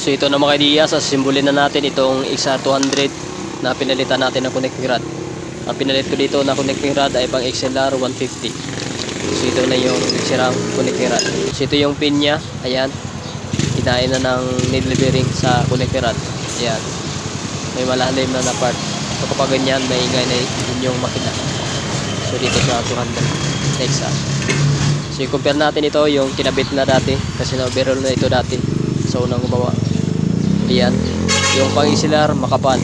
So ito na mga idea, sasimbolin na natin itong XR200 na pinalitan natin ng connecting rod. Ang pinalit ko dito na connecting rod ay pang XLR 150. So ito na yung sirang connecting rod. So ito yung pin nya, ayan. Hinain na ng needle bearing sa connecting rod. Ayan. May malalim na part. So kapag ganyan, may ingay na inyong makina. So dito sa 200 XR. So i-compare natin ito yung kinabit na dati kasi na-overhaul na ito dati sa unang gumawa. Ayan, yung pang XLR makapal.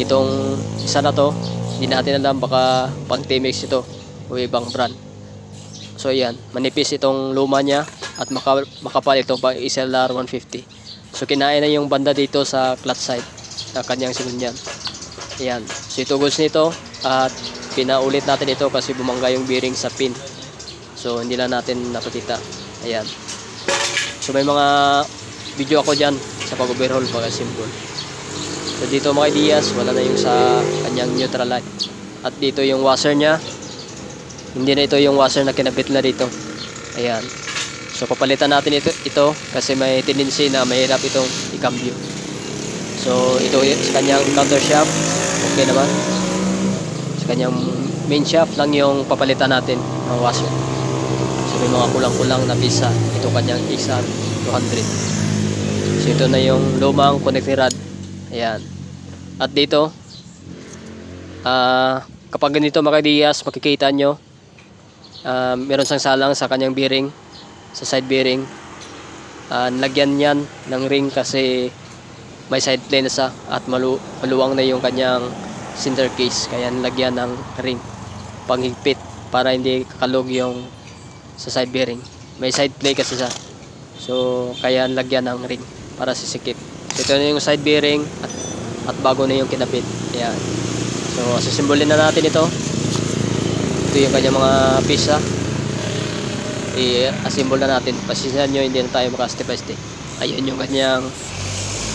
Itong isa na to, hindi natin alam, baka pang TMX ito o ibang brand. So ayan, manipis itong luma nya at makapal itong pang XLR 150. So kinain na yung banda dito sa clutch side na kanyang sigunyan. Ayan, so itugos nito at pinaulit natin ito kasi bumangga yung bearing sa pin. So hindi na natin napakita. Ayan. So may mga video ako dyan sa pag-overhaul, mga simple. So dito mga ideas, wala na yung sa kanyang neutral light. At dito yung washer nya. Hindi na ito yung washer na kinabit na dito. Ayan. So papalitan natin ito kasi may tendency na mahirap itong i-cambio. So ito sa kanyang counter shaft, okay naman. Sa kanyang main shaft lang yung papalitan natin ng washer. So may mga kulang-kulang na pisa. Ito kanyang XR 200. So ito na yung lumang connecting rod. Ayan. At dito kapag ganito mga ideas, makikita nyo meron sang salang sa kanyang bearing, sa side bearing. Nalagyan yan ng ring kasi may side plane na sa at maluwang na yung kanyang center case, kaya nalagyan ng ring panghigpit para hindi kakalog yung sa side bearing. May side plate kasi sa, so kaya nalagyan ng ring para sisikip. So ito na yung side bearing at bago na yung kinabit. Ayan. So sisimbolin na natin ito. Ito yung kanyang mga pisa. I-assemble na natin. Pasensyahan nyo, hindi na tayo maka step by step. Ayun yung kanyang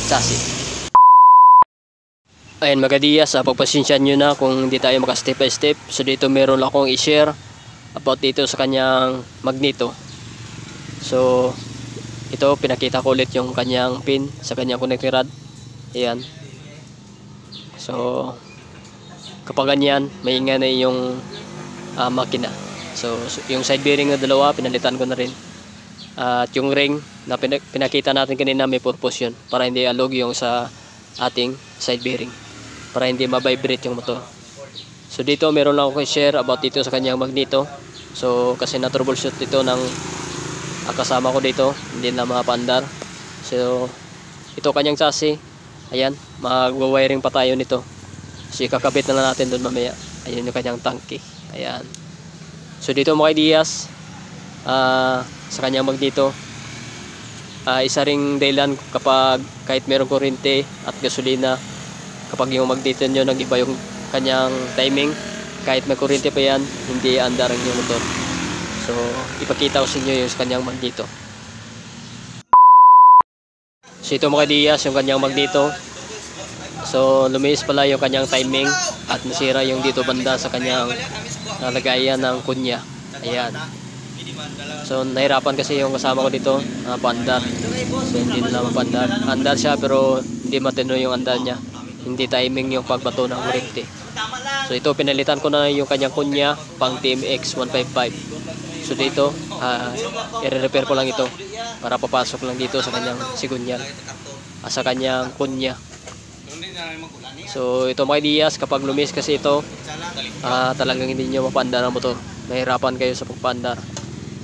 chassis. Ayan mga diya, sa pagpasensyahan nyo na kung hindi tayo maka step by step. So dito meron akong i-share about dito sa kanyang magneto. So ito, pinakita ko ulit yung kanyang pin sa kanyang connecting rod. Ayan. So kapag ganyan, may ingay na yung makina. So yung side bearing na dalawa, pinalitan ko na rin. At yung ring na pinakita natin kanina, may purpose yun para hindi alog yung sa ating side bearing, para hindi ma-vibrate yung motor. So dito meron lang ako i-share about dito sa kanyang magneto. So kasi na-troubleshoot ito ng kasama ko dito, hindi na mapandar. So ito kanyang chassis. Ayan, mag-wiring pa tayo nito. So ikakabit na lang natin doon mamaya. Ayun yung kanyang tangke. Ayan. So dito mga ideas, sa kanyang magneto, isa ring dahilan kapag kahit merong kuryente at gasolina, kapag yung magneto nyo nag-iba yung kanyang timing, kahit may kuryente pa yan, hindi andar ang yung motor. So ipakita ko sa inyo yung kanyang magneto. So ito mga ideas, yung kanyang magneto. So lumiis pala yung kanyang timing at nasira yung dito banda sa kanyang lagayan ng kunya. Ayan. So nahirapan kasi yung kasama ko dito pandar. So hindi na mapandar. Andar siya pero hindi matino yung andar niya. Hindi timing yung pagbato ng kuryente. So ito pinalitan ko na yung kanyang kunya pang TMX 155. So dito i-repair ko lang ito para papasok lang dito sa kanyang sigunyan, sa kanyang kunya. So ito mga ideas, kapag lumis kasi ito talagang hindi nyo mapandar ang motor. Mahirapan kayo sa pagpandar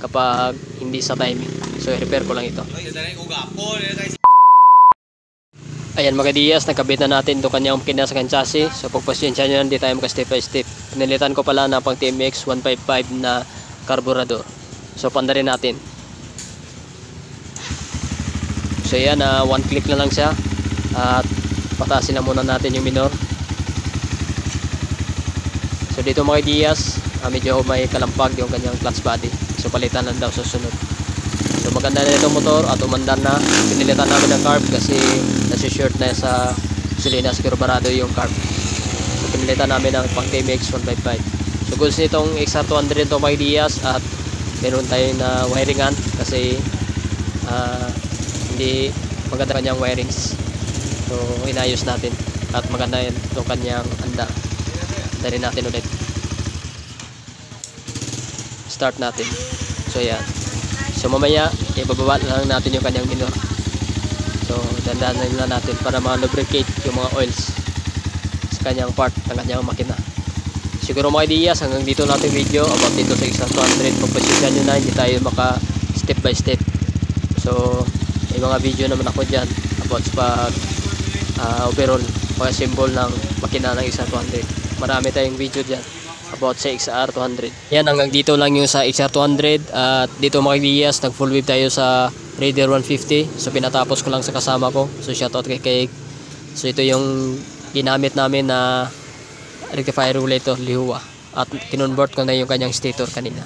kapag hindi sa timing. So i-repair ko lang ito. Ayan mga ideas, nakabit na natin itong kanyang makina sa kanyang chassis. So pagpasensya nyo, hindi tayo maka step by step. Pinalitan ko pala na pang TMX 155 na carburetor. So pandarin natin. So yan, one click na lang siya. At patasin na muna natin yung minor. So dito mga ideas, medyo may kalampag yung kanyang clutch body. So palitan lang daw sa sunod. So maganda na itong motor at umandar na. Pinilitan namin ng carb kasi nasi-short na sa gasolina, sigurado yung carb. So pinilitan namin ng pang TMX 155. So goods nitong XR200 itong mga ideas at meron tayo na wiringan kasi hindi maganda kanyang wirings. So inayos natin at maganda yun itong kanyang handa. Dali natin ulit. Start natin. So yan. So mamaya ibababa lang natin yung kanyang minor. So dandanan lang natin para ma-lubricate yung mga oils sa kanyang part ng kanyang makina. Siguro mga ideas, hanggang dito natin video about dito sa XR200. Pagpasisyan nyo na, hindi tayo maka step by step. So may mga video naman ako dyan about sa overall pag-assemble ng makina ng XR200. Marami tayong video dyan about sa XR200. Yan, hanggang dito lang yung sa XR200. At dito mga ideas, nag full wave tayo sa Raider 150. So pinatapos ko lang sa kasama ko. So shoutout kay Cake. So ito yung ginamit namin na rectifier regulator Lihua. At kinonvert ko na yung kanyang stator kanina.